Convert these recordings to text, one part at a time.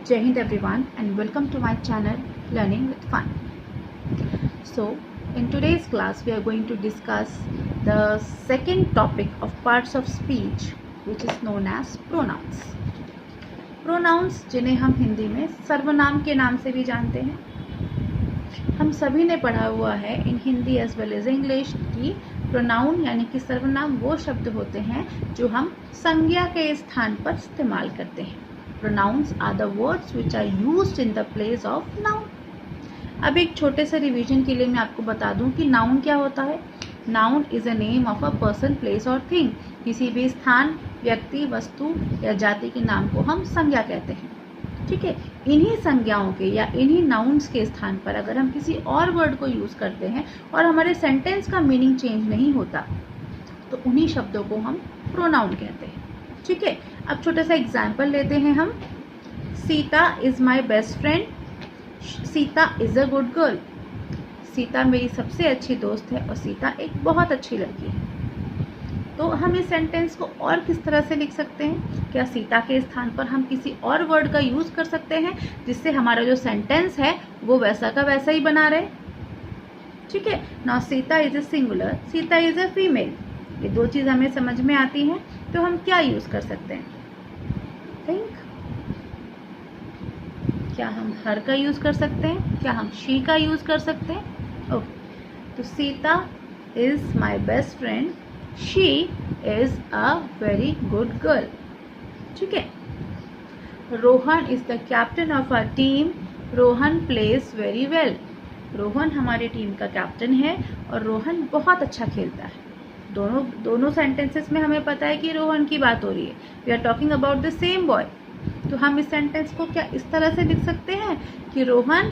Jai Hind everyone and welcome to my channel Learning with Fun. So in today's class we are going to discuss the second topic of parts of speech which is known as pronouns. Pronouns जिन्हें हम हिंदी में सर्वनाम के नाम से भी जानते हैं. हम सभी ने पढ़ा हुआ है in Hindi as well as English की प्रोनाउन यानी कि सर्वनाम वो शब्द होते हैं जो हम संज्ञा के स्थान पर इस्तेमाल करते हैं. Pronouns are the words which are used in the place of noun. अब एक छोटे से रिवीजन के लिए मैं आपको बता दूं कि नाउन क्या होता है. Noun is a name of a person, place और थिंग. किसी भी स्थान, व्यक्ति, वस्तु या जाति के नाम को हम संज्ञा कहते हैं. ठीक है. इन्हीं संज्ञाओं के या इन्हीं नाउन्स के स्थान पर अगर हम किसी और वर्ड को यूज करते हैं और हमारे सेंटेंस का मीनिंग चेंज नहीं होता तो उन्हीं शब्दों को हम प्रोनाउन कहते हैं. ठीक है. अब छोटा सा एग्जाम्पल लेते हैं हम. Sita is my best friend. Sita is a good girl. Sita मेरी सबसे अच्छी दोस्त है और सीता एक बहुत अच्छी लड़की है. तो हम इस सेंटेंस को और किस तरह से लिख सकते हैं. क्या सीता के स्थान पर हम किसी और वर्ड का यूज कर सकते हैं जिससे हमारा जो सेंटेंस है वो वैसा का वैसा ही बना रहे. ठीक है. Now Sita is a singular, Sita is a female. ये दो चीज हमें समझ में आती हैं तो हम क्या यूज कर सकते हैं. थिंक. क्या हम हर का यूज कर सकते हैं, क्या हम शी का यूज कर सकते हैं. ओके. तो Sita is my best friend. She is a very good girl. ठीक है. Rohan is the captain of our team. Rohan plays very well. Rohan हमारी टीम का कैप्टन है और रोहन बहुत अच्छा खेलता है. दोनों सेंटेंसेस में हमें पता है कि रोहन की बात हो रही है. We are talking about the same boy. तो हम इस सेंटेंस को क्या इस तरह से लिख सकते हैं कि Rohan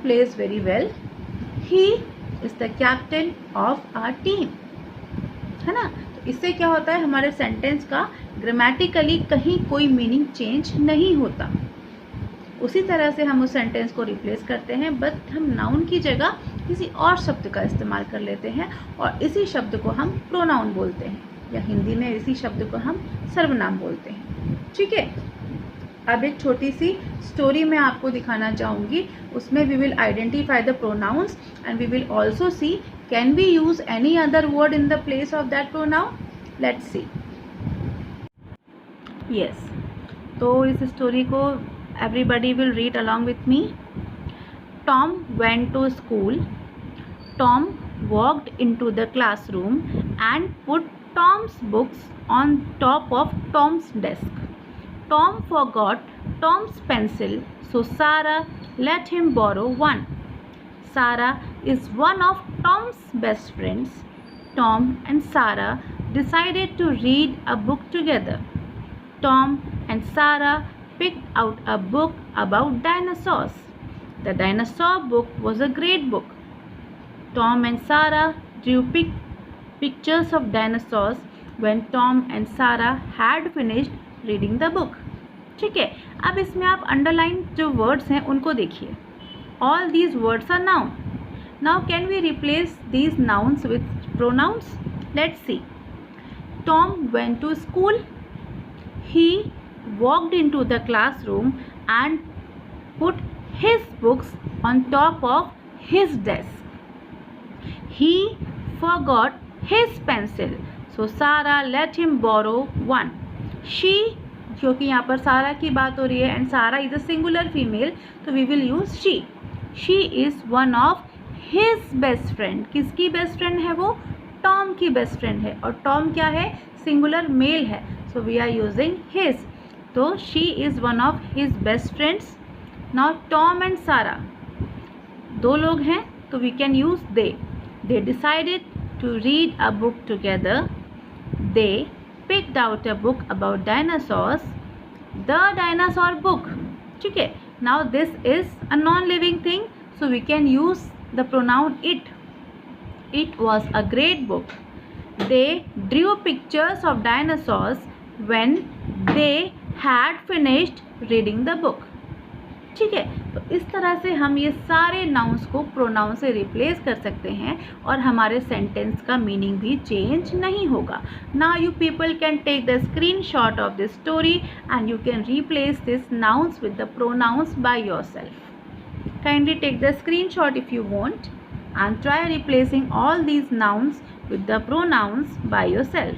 plays very well. He is the captain of our team. है ना. तो इससे क्या होता है, हमारे सेंटेंस का ग्रामेटिकली कहीं कोई मीनिंग चेंज नहीं होता. उसी तरह से हम उस सेंटेंस को रिप्लेस करते हैं बट हम नाउन की जगह किसी और शब्द का इस्तेमाल कर लेते हैं और इसी शब्द को हम प्रोनाउन बोलते हैं या हिंदी में इसी शब्द को हम सर्वनाम बोलते हैं. ठीक है. अब एक छोटी सी स्टोरी मैं आपको दिखाना चाहूँगी. उसमें we will identify the pronouns and we will also see can we use any other word in the place of that pronoun. Let's see. Yes. तो इस स्टोरी को everybody will read along with me. Tom went to school. Tom walked into the classroom and put Tom's books on top of Tom's desk. Tom forgot Tom's pencil, so Sarah let him borrow one. Sarah is one of Tom's best friends. Tom and Sarah decided to read a book together. Tom and Sarah picked out a book about dinosaurs. The dinosaur book was a great book. Tom and Sarah drew pictures of dinosaurs when Tom and Sarah had finished reading the book. ठीक है. अब इसमें आप underline जो words हैं उनको देखिए. All these words are noun. Now can we replace these nouns with pronouns? Let's see. Tom went to school. He walked into the classroom and put his books on top of his desk. He forgot his pencil, so Sarah let him borrow one. She, क्योंकि यहाँ पर सारा की बात हो रही है and Sarah is a singular female, तो we will use she. She is one of his best friend. किसकी बेस्ट फ्रेंड है वो? टॉम की बेस्ट फ्रेंड है और टॉम क्या है? सिंगुलर मेल है, so we are using his. तो she is one of his best friends. Now Tom and Sarah दो लोग हैं तो we can use they. They decided to read a book together. They picked out a book about dinosaurs. The dinosaur book. ठीक है. Now this is a non-living thing, so we can use the pronoun it. It was a great book. They drew pictures of dinosaurs when they had finished reading the book. ठीक है, तो इस तरह से हम ये सारे नाउन्स को प्रोनाउन से रिप्लेस कर सकते हैं और हमारे सेंटेंस का मीनिंग भी चेंज नहीं होगा. Now you people can take the screenshot of this story and you can replace this nouns with the pronouns by yourself. Kindly take the screenshot if you want and try replacing all these nouns with the pronouns by yourself.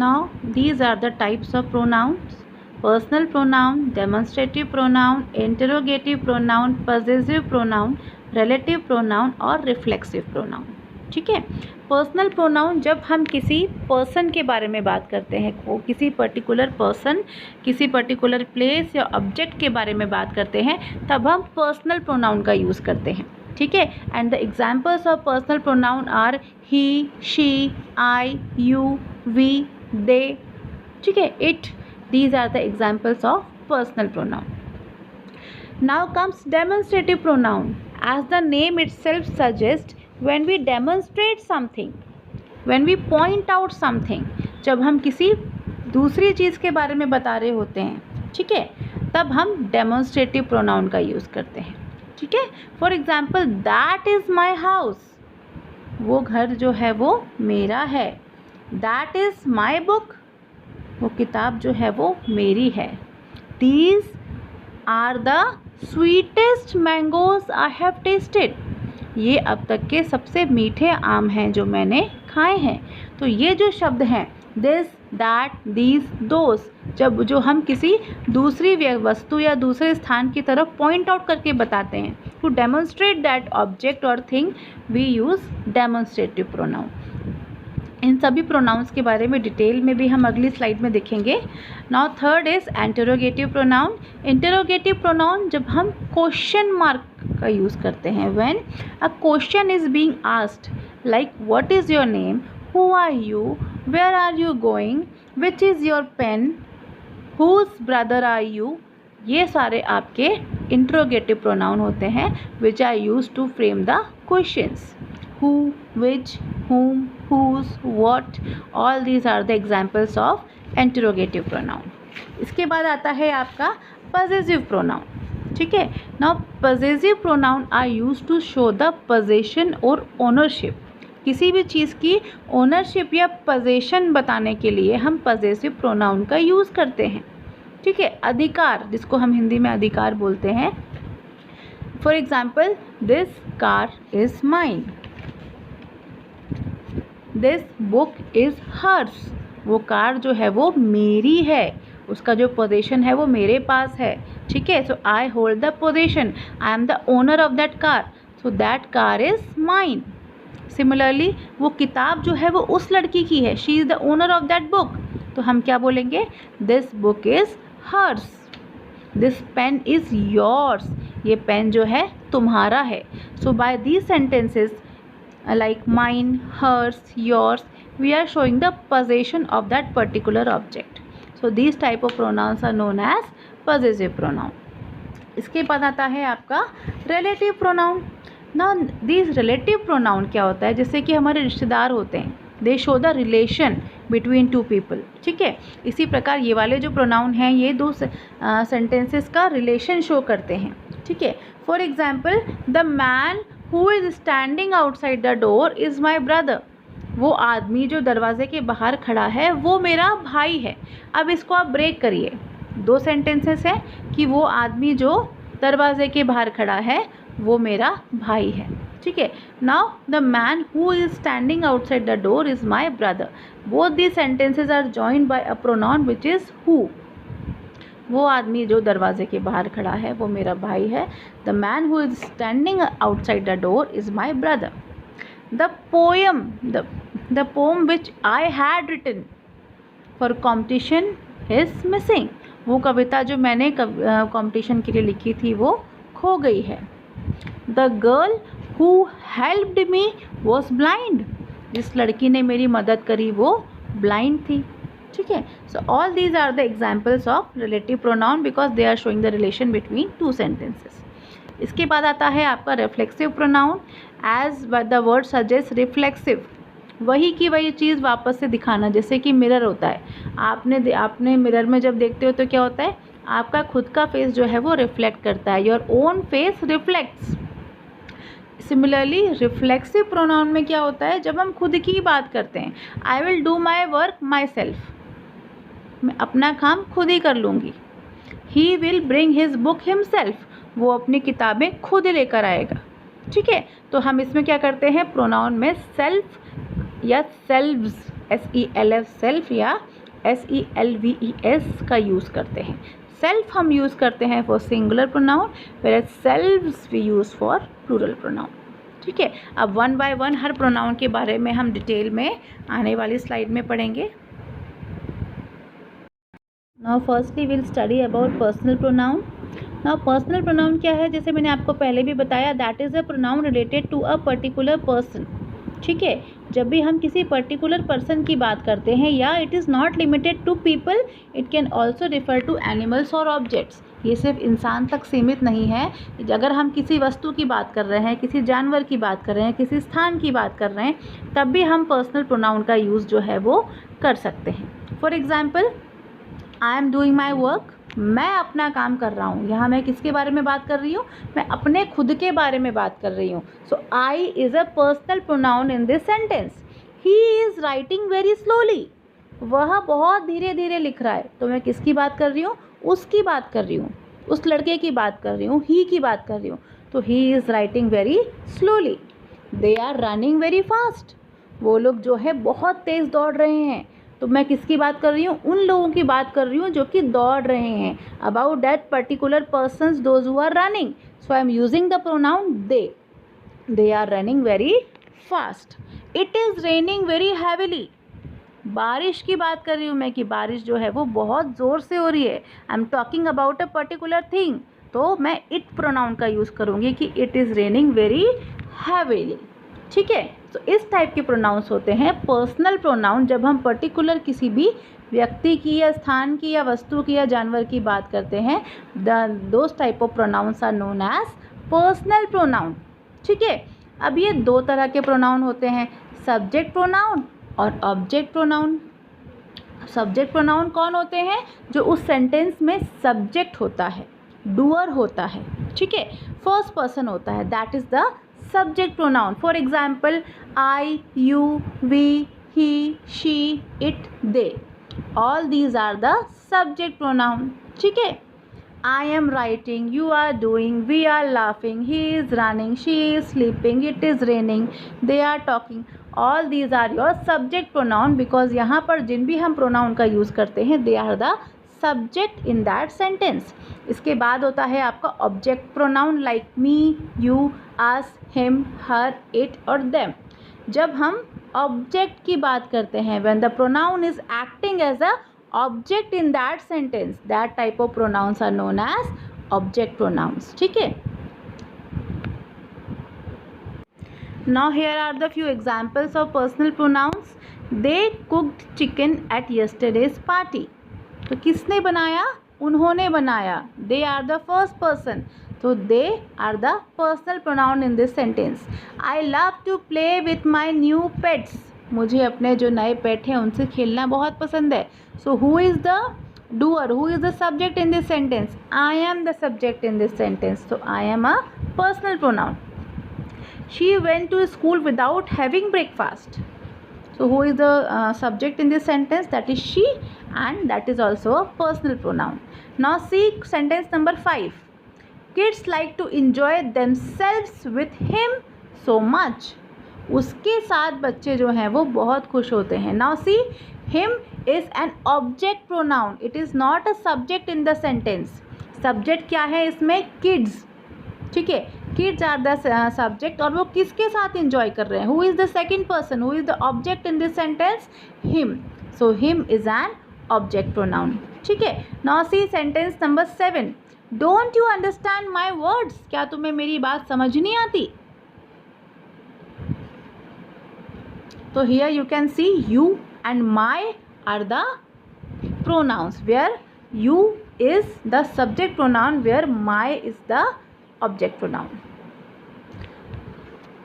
Now these are the types of pronouns: personal pronoun, demonstrative pronoun, interrogative pronoun, possessive pronoun, relative pronoun और reflexive pronoun. ठीक है, personal pronoun जब हम किसी person के बारे में बात करते हैं, वो किसी पर्टिकुलर पर्सन, किसी पर्टिकुलर प्लेस या ऑब्जेक्ट के बारे में बात करते हैं, तब हम पर्सनल प्रोनाउन का यूज़ करते हैं. ठीक है, and the examples of personal pronoun are he, she, I, you, we, they. ठीक है, it. These are the examples of personal pronoun. Now comes demonstrative pronoun. As the name itself suggests, when we demonstrate something, when we point out something, जब हम किसी दूसरी चीज़ के बारे में बता रहे होते हैं, ठीक है, तब हम डेमोन्स्ट्रेटिव प्रोनाउन का यूज़ करते हैं. ठीक है, for example that is my house. वो घर जो है वो मेरा है. That is my book. वो किताब जो है वो मेरी है. These are the sweetest mangoes I have tasted. ये अब तक के सबसे मीठे आम हैं जो मैंने खाए हैं. तो ये जो शब्द हैं दिस, दैट, दीज, दोज, जब जो हम किसी दूसरी वस्तु या दूसरे स्थान की तरफ पॉइंट आउट करके बताते हैं, टू डेमोन्स्ट्रेट दैट ऑब्जेक्ट और thing, we use demonstrative pronoun. इन सभी प्रोनाउंस के बारे में डिटेल में भी हम अगली स्लाइड में देखेंगे. Now third is interrogative pronoun. Interrogative pronoun जब हम क्वेश्चन मार्क का यूज़ करते हैं, when a question is being asked, like what is your name, who are you, where are you going, which is your pen, whose brother are you. ये सारे आपके interrogative pronoun होते हैं which are used to frame the questions. who, which, whom, whose, what, all these are the examples of interrogative pronoun. इसके बाद आता है आपका possessive pronoun. ठीक है, now possessive pronoun are used to show the possession और ownership. किसी भी चीज़ की ओनरशिप या possession बताने के लिए हम possessive pronoun का यूज़ करते हैं. ठीक है, अधिकार, जिसको हम हिंदी में अधिकार बोलते हैं. For example this car is mine. This book is hers. वो कार जो है वो मेरी है, उसका जो पोजीशन है वो मेरे पास है. ठीक है, so I hold the position, I am the owner of that car, so that car is mine. Similarly वो किताब जो है वो उस लड़की की है, she is the owner of that book, तो हम क्या बोलेंगे, this book is hers. This pen is yours. ये पेन जो है तुम्हारा है. So by these sentences like mine, hers, yours, we are showing the possession of that particular object. So these type of pronouns are known as possessive pronoun. इसके बाद आता है आपका relative pronoun. Now these relative pronoun क्या होता है, जैसे कि हमारे रिश्तेदार होते हैं, they show the relation between two people. ठीक है, इसी प्रकार ये वाले जो pronoun हैं ये दो sentences का relation show करते हैं. ठीक है, for example the man who is standing outside the door is my brother. वो आदमी जो दरवाजे के बाहर खड़ा है वो मेरा भाई है. अब इसको आप ब्रेक करिए. दो सेंटेंसेस हैं कि वो आदमी जो दरवाजे के बाहर खड़ा है वो मेरा भाई है. ठीक है, now the man who is standing outside the door is my brother. Both these sentences are joined by a pronoun which is who. वो आदमी जो दरवाजे के बाहर खड़ा है वो मेरा भाई है. The man who is standing outside the door is my brother. The poem which I had written for competition is missing. वो कविता जो मैंने कॉम्पिटिशन के लिए लिखी थी वो खो गई है. The girl who helped me was blind. जिस लड़की ने मेरी मदद करी वो ब्लाइंड थी. ठीक है, so all these are the examples of relative pronoun because they are showing the relation between two sentences. इसके बाद आता है आपका reflexive pronoun. As the word suggest reflexive, वही की वही चीज़ वापस से दिखाना, जैसे कि मिरर होता है, आपने मिरर में जब देखते हो तो क्या होता है, आपका खुद का फेस जो है वो रिफ्लेक्ट करता है, your own face reflects. Similarly reflexive pronoun में क्या होता है, जब हम खुद की बात करते हैं, I will do my work my self, मैं अपना काम खुद ही कर लूँगी। He will bring his book himself, वो अपनी किताबें खुद लेकर आएगा। ठीक है, तो हम इसमें क्या करते हैं, प्रोनाउन में सेल्फ या सेल्व्स, SELF सेल्फ या SELVES का यूज़ करते हैं। सेल्फ हम यूज़ करते हैं for singular pronoun, where selves we use for plural pronoun. ठीक है, अब वन बाय वन हर प्रोनाउन के बारे में हम डिटेल में आने वाली स्लाइड में पढ़ेंगे। Now firstly will study about personal pronoun. Now personal pronoun क्या है, जैसे मैंने आपको पहले भी बताया, that is a pronoun related to a particular person. ठीक है, जब भी हम किसी पर्टिकुलर पर्सन की बात करते हैं, या it is not limited to people, it can also refer to animals और ऑब्जेक्ट्स। ये सिर्फ इंसान तक सीमित नहीं है। अगर हम किसी वस्तु की बात कर रहे हैं, किसी जानवर की बात कर रहे हैं, किसी स्थान की बात कर रहे हैं, तब भी हम पर्सनल प्रोनाउन का यूज़ जो है वो कर सकते हैं। For example, I am doing my work, मैं अपना काम कर रहा हूँ। यहाँ मैं किसके बारे में बात कर रही हूँ, मैं अपने खुद के बारे में बात कर रही हूँ। So I is a personal pronoun in this sentence. He is writing very slowly, वह बहुत धीरे धीरे लिख रहा है। तो मैं किसकी बात कर रही हूँ, उसकी बात कर रही हूँ, उस लड़के की बात कर रही हूँ, ही की बात कर रही हूँ। तो he is writing very slowly. They are running very fast, वो लोग जो है बहुत तेज़ दौड़ रहे हैं। तो मैं किसकी बात कर रही हूँ, उन लोगों की बात कर रही हूँ जो कि दौड़ रहे हैं। About that particular persons those who are running, so I am using the pronoun they are running very fast. It is raining very heavily, बारिश की बात कर रही हूँ मैं कि बारिश जो है वो बहुत ज़ोर से हो रही है। I am talking about a particular thing, तो मैं इट प्रोनाउन का यूज़ करूँगी कि it is raining very heavily. ठीक है, तो इस टाइप के प्रोनाउंस होते हैं पर्सनल प्रोनाउन, जब हम पर्टिकुलर किसी भी व्यक्ति की या स्थान की या वस्तु की या जानवर की बात करते हैं। Those type of pronouns are known as personal pronoun. ठीक है, अब ये दो तरह के प्रोनाउन होते हैं, सब्जेक्ट प्रोनाउन और ऑब्जेक्ट प्रोनाउन। सब्जेक्ट प्रोनाउन कौन होते हैं, जो उस सेंटेंस में सब्जेक्ट होता है, डूअर होता है। ठीक है, फर्स्ट पर्सन होता है, that is the subject pronoun. For example, I, you, we, he, she, it, they, all these are the subject pronoun. ठीक है, I am writing, you are doing, we are laughing, he is running, she is sleeping, it is raining, they are talking, all these are your subject pronoun, because यहाँ पर जिन भी हम pronoun का use करते हैं, they are the subject in that sentence. इसके बाद होता है आपका object pronoun, like me, you, us, him, her, it और देम। जब हम ऑब्जेक्ट की बात करते हैं, when the pronoun is acting as a object in that sentence, that type of pronouns are known as object pronouns. ठीक है, now here are the few examples of personal pronouns. They cooked chicken at yesterday's party, तो किसने बनाया, उन्होंने बनाया। They are the first person, तो they are the personal pronoun in this sentence. I love to play with my new pets, मुझे अपने जो नए पेट हैं उनसे खेलना बहुत पसंद है। So who is the doer, who is the subject in this sentence, I am the subject in this sentence, so I am a personal pronoun. She went to school without having breakfast. So who is the subject in this sentence? That is she, and that is also a personal pronoun. Now see sentence number 5. Kids like to enjoy themselves with him so much. उसके साथ बच्चे जो हैं वो बहुत खुश होते हैं. Now see, him is an object pronoun. It is not a subject in the sentence. Subject क्या है इसमें? Kids. ठीक है, kids are the subject और वो किसके साथ enjoy कर रहे हैं? Who is the second person? Who is the object in this sentence? Him. So him is an object pronoun. ठीक है. Now see sentence number 7. Don't you understand my words? क्या तुम्हें मेरी बात समझ नहीं आती? So here you can see you and my are the pronouns, where you is the subject pronoun, where my is the object pronoun.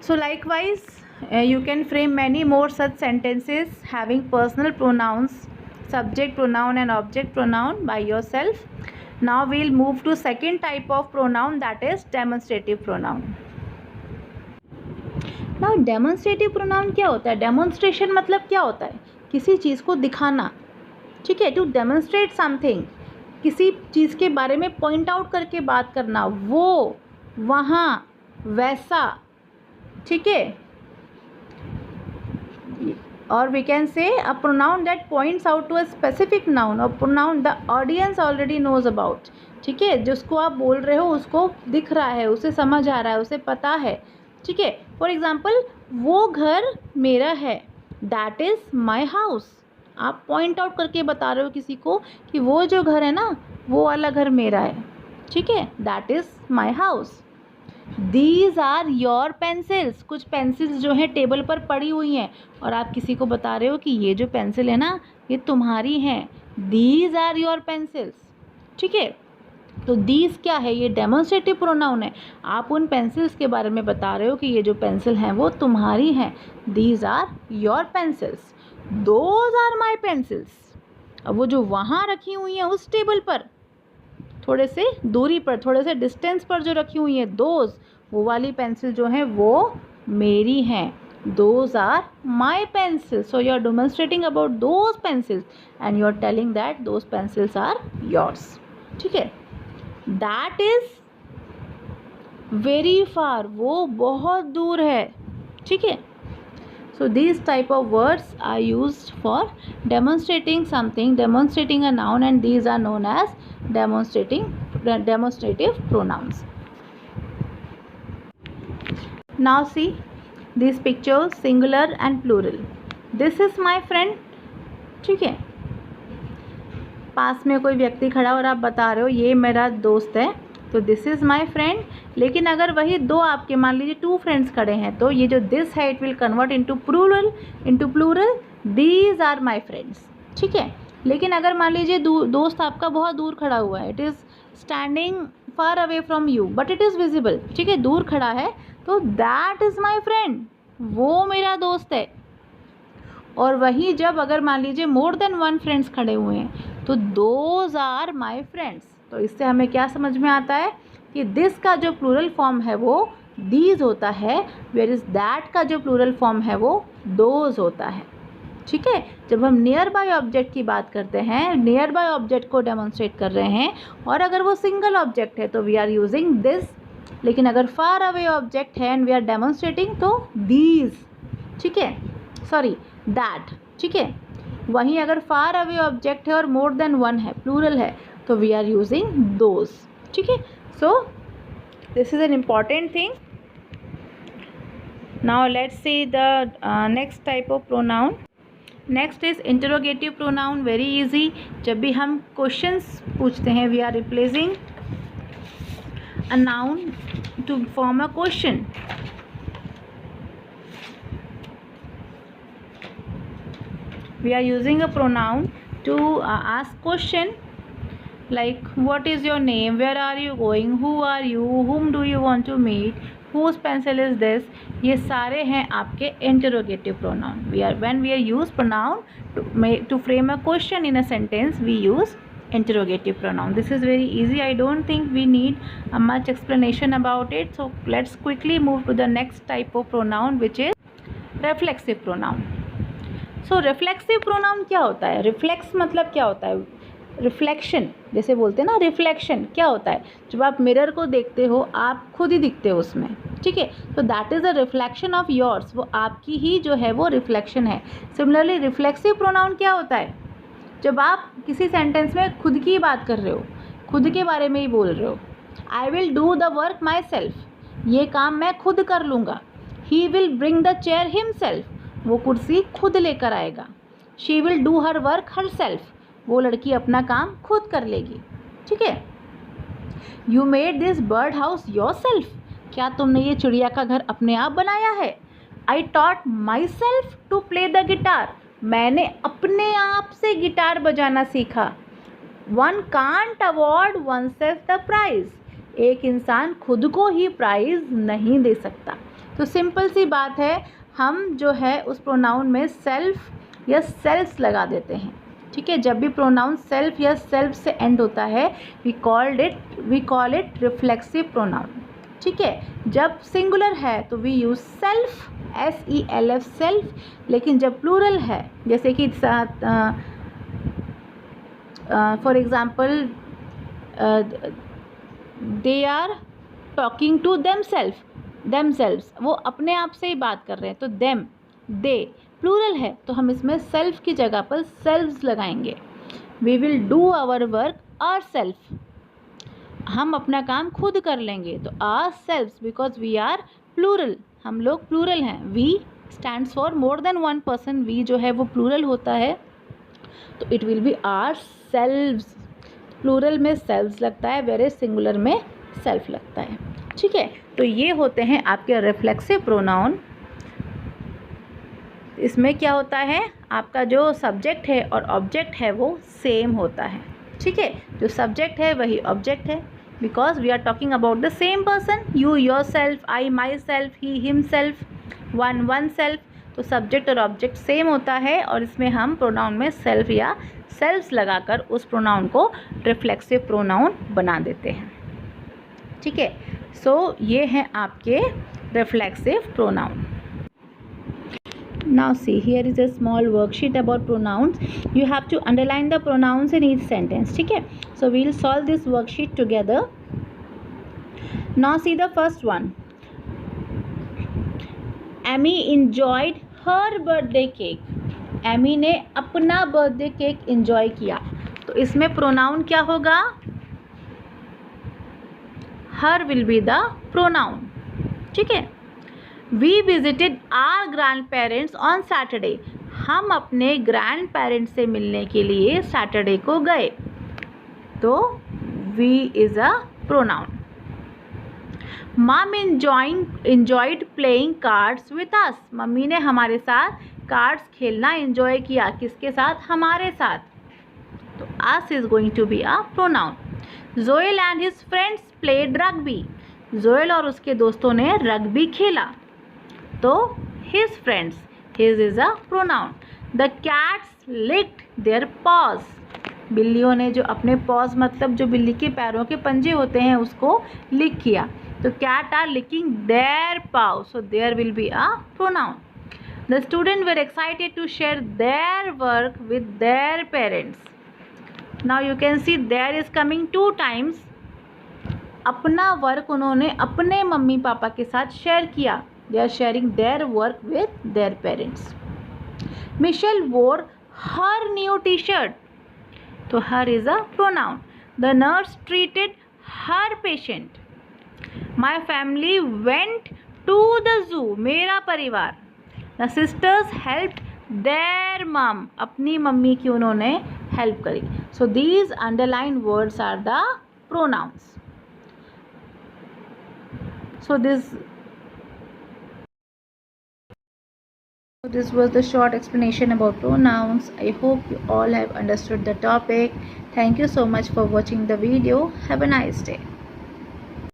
So likewise You can frame many more such sentences having personal pronouns, subject pronoun and object pronoun by yourself. Now we'll move to second type of pronoun, that is demonstrative pronoun. Now demonstrative pronoun क्या होता है? Demonstration मतलब क्या होता है? किसी चीज़ को दिखाना, ठीक है, to demonstrate something, किसी चीज़ के बारे में पॉइंट आउट करके बात करना, वो, वहाँ, वैसा, ठीक है. और we can say a pronoun that points out to a specific noun और pronoun the audience already knows about, ठीक है, जिसको आप बोल रहे हो उसको दिख रहा है, उसे समझ आ रहा है, उसे पता है, ठीक है. फॉर एग्जाम्पल, वो घर मेरा है, दैट इज़ माई हाउस. आप पॉइंट आउट करके बता रहे हो किसी को कि वो जो घर है ना, वो वाला घर मेरा है, ठीक है, that is my house. These are your pencils. कुछ पेंसिल्स जो हैं टेबल पर पड़ी हुई हैं और आप किसी को बता रहे हो कि ये जो पेंसिल है ना, ये तुम्हारी हैं. दीज आर योर पेंसिल्स, ठीक है. तो दीज क्या है? ये डेमोन्स्ट्रेटिव प्रोनाउन है. आप उन पेंसिल्स के बारे में बता रहे हो कि ये जो पेंसिल हैं वो तुम्हारी हैं. These are your pencils. Those are my pencils. अब वो जो वहाँ रखी हुई हैं उस टेबल पर, थोड़े से दूरी पर, थोड़े से डिस्टेंस पर जो रखी हुई हैं, दोज, वो वाली पेंसिल जो हैं वो मेरी हैं. Those are my pencils. So you are demonstrating about those pencils and you are telling that those pencils are yours, ठीक है. That is very far. वो बहुत दूर है, ठीक है. So these type of words are used for demonstrating something, demonstrating a noun, and these are known as demonstrative pronouns. Now see these pictures, singular and plural. This is my friend, ठीक है. पास में कोई व्यक्ति खड़ा और आप बता रहे हो ये मेरा दोस्त है, तो दिस इज़ माई फ्रेंड. लेकिन अगर वही दो आपके, मान लीजिए 2 फ्रेंड्स खड़े हैं, तो ये जो दिस है it will convert into plural, these are my friends, ठीक है. लेकिन अगर मान लीजिए दोस्त आपका बहुत दूर खड़ा हुआ है, it is standing far away from you but it is visible, ठीक है, दूर खड़ा है, तो दैट इज़ माई फ्रेंड, वो मेरा दोस्त है. और वहीं जब अगर मान लीजिए मोर देन 1 फ्रेंड्स खड़े हुए हैं, तो दोज आर माई फ्रेंड्स. तो इससे हमें क्या समझ में आता है कि दिस का जो प्लूरल फॉर्म है वो दीज होता है, वेयर इज़ दैट का जो प्लूरल फॉर्म है वो दोज होता है, ठीक है. जब हम नियर बाय ऑब्जेक्ट की बात करते हैं, नियर बाय ऑब्जेक्ट को डेमोन्स्ट्रेट कर रहे हैं, और अगर वो सिंगल ऑब्जेक्ट है तो वी आर यूजिंग दिस. लेकिन अगर फार अवे ऑब्जेक्ट है एंड वी आर डेमोन्स्ट्रेटिंग तो दीज, ठीक है, सॉरी दैट, ठीक है. वहीं अगर फार अवे ऑब्जेक्ट है और मोर देन 1 है, प्लूरल है, तो वी आर यूजिंग दोज, ठीक है. So this is an important thing. Now let's see the next type of pronoun. Next is interrogative pronoun. Very easy. जब भी हम क्वेश्चंस पूछते हैं, we are replacing a noun to form a question. We are using a pronoun to ask question like what is your name, where are you going, who are you, whom do you want to meet, whose pencil is this. ये सारे हैं आपके interrogative pronoun. When we use pronoun to frame a question in a sentence, we use interrogative pronoun. This is very easy. I don't think we need much explanation about it. So let's quickly move to the next type of pronoun, which is reflexive pronoun. So reflexive pronoun क्या होता है? Reflex मतलब क्या होता है? Reflection जैसे बोलते हैं ना, रिफ्लेक्शन क्या होता है? जब आप मिरर को देखते हो आप खुद ही दिखते हो उसमें, ठीक है. तो that is a reflection of yours. वो आपकी ही जो है वो रिफ्लेक्शन है. सिमिलरली रिफ्लेक्सिव प्रोनाउन क्या होता है? जब आप किसी सेंटेंस में खुद की बात कर रहे हो, खुद के बारे में ही बोल रहे हो. I will do the work my self. ये काम मैं खुद कर लूँगा. He will bring the chair himself. वो कुर्सी खुद लेकर आएगा. She will do her work her self. वो लड़की अपना काम खुद कर लेगी, ठीक है. You made this bird house your self. क्या तुमने ये चिड़िया का घर अपने आप बनाया है? I taught myself to play the guitar. मैंने अपने आप से गिटार बजाना सीखा. One can't award oneself the prize. एक इंसान खुद को ही प्राइज़ नहीं दे सकता. तो सिंपल सी बात है, हम जो है उस प्रोनाउन में सेल्फ या सेल्स लगा देते हैं, ठीक है। जब भी प्रोनाउन सेल्फ या सेल्फ से एंड होता है we call it reflexive pronoun, ठीक है। जब सिंगुलर है तो we use self, SELF self, लेकिन जब प्लूरल है जैसे कि for example they are talking to themselves, वो अपने आप से ही बात कर रहे हैं, तो देम, दे प्लूरल है तो हम इसमें सेल्फ की जगह पर सेल्व्स लगाएंगे। We will do our work ourself, हम अपना काम खुद कर लेंगे, तो ourselves because we are plural, हम लोग प्लूरल हैं। We stands for more than one person, we जो है वो प्लूरल होता है, तो it will be ourselves. Plural में सेल्व्स लगता है, वेरे सिंगुलर में सेल्फ लगता है, ठीक है। तो ये होते हैं आपके रिफ्लेक्सिव प्रोनाउन। इसमें क्या होता है, आपका जो सब्जेक्ट है और ऑब्जेक्ट है वो सेम होता है, ठीक है। जो सब्जेक्ट है वही ऑब्जेक्ट है, because we are talking about the same person, you yourself, I myself, he himself, one oneself subject और ऑब्जेक्ट सेम होता है और इसमें हम प्रोनाउन में सेल्फ या सेल्फ्स लगाकर उस प्रोनाउन को रिफ्लेक्सिव प्रोनाउन बना देते हैं, ठीक है। सो ये हैं आपके reflexive pronoun. Now see, here is a small worksheet about pronouns. You have to underline the pronouns in each sentence, ठीक है। So we'll solve this worksheet together. Now see the first one. Amy enjoyed her birthday cake. Amy ने अपना birthday cake enjoy किया, तो इसमें pronoun क्या होगा, her will be the pronoun, ठीक है। We visited our grandparents on Saturday. हम अपने ग्रैंड पेरेंट्स से मिलने के लिए सैटरडे को गए, तो we is a pronoun. Mom enjoyed playing cards with us. Mummy ने हमारे साथ कार्ड्स खेलना एंजॉय किया, किसके साथ, हमारे साथ, तो us is going to be a pronoun. Joel and his friends played rugby. Joel और उसके दोस्तों ने रग्बी खेला, तो his friends, his is a pronoun. The cats licked their paws. बिल्लियों ने जो अपने paws मतलब जो बिल्ली के पैरों के पंजे होते हैं उसको लिक किया, तो cat are licking their paws, so there will be a pronoun. The students were excited to share their work with their parents. Now you can see there is coming 2 times. अपना वर्क उन्होंने अपने mummy papa के साथ share किया, they are sharing their work with their parents. Michelle wore her new t-shirt, तो her is a pronoun. The nurse treated her patient. My family went to the zoo, मेरा परिवार. The sisters helped their mom, अपनी mummy की उन्होंने help करी. So these underlined words are the pronouns. So this was the short explanation about pronouns. I hope you all have understood the topic. Thank you so much for watching the video. Have a nice day.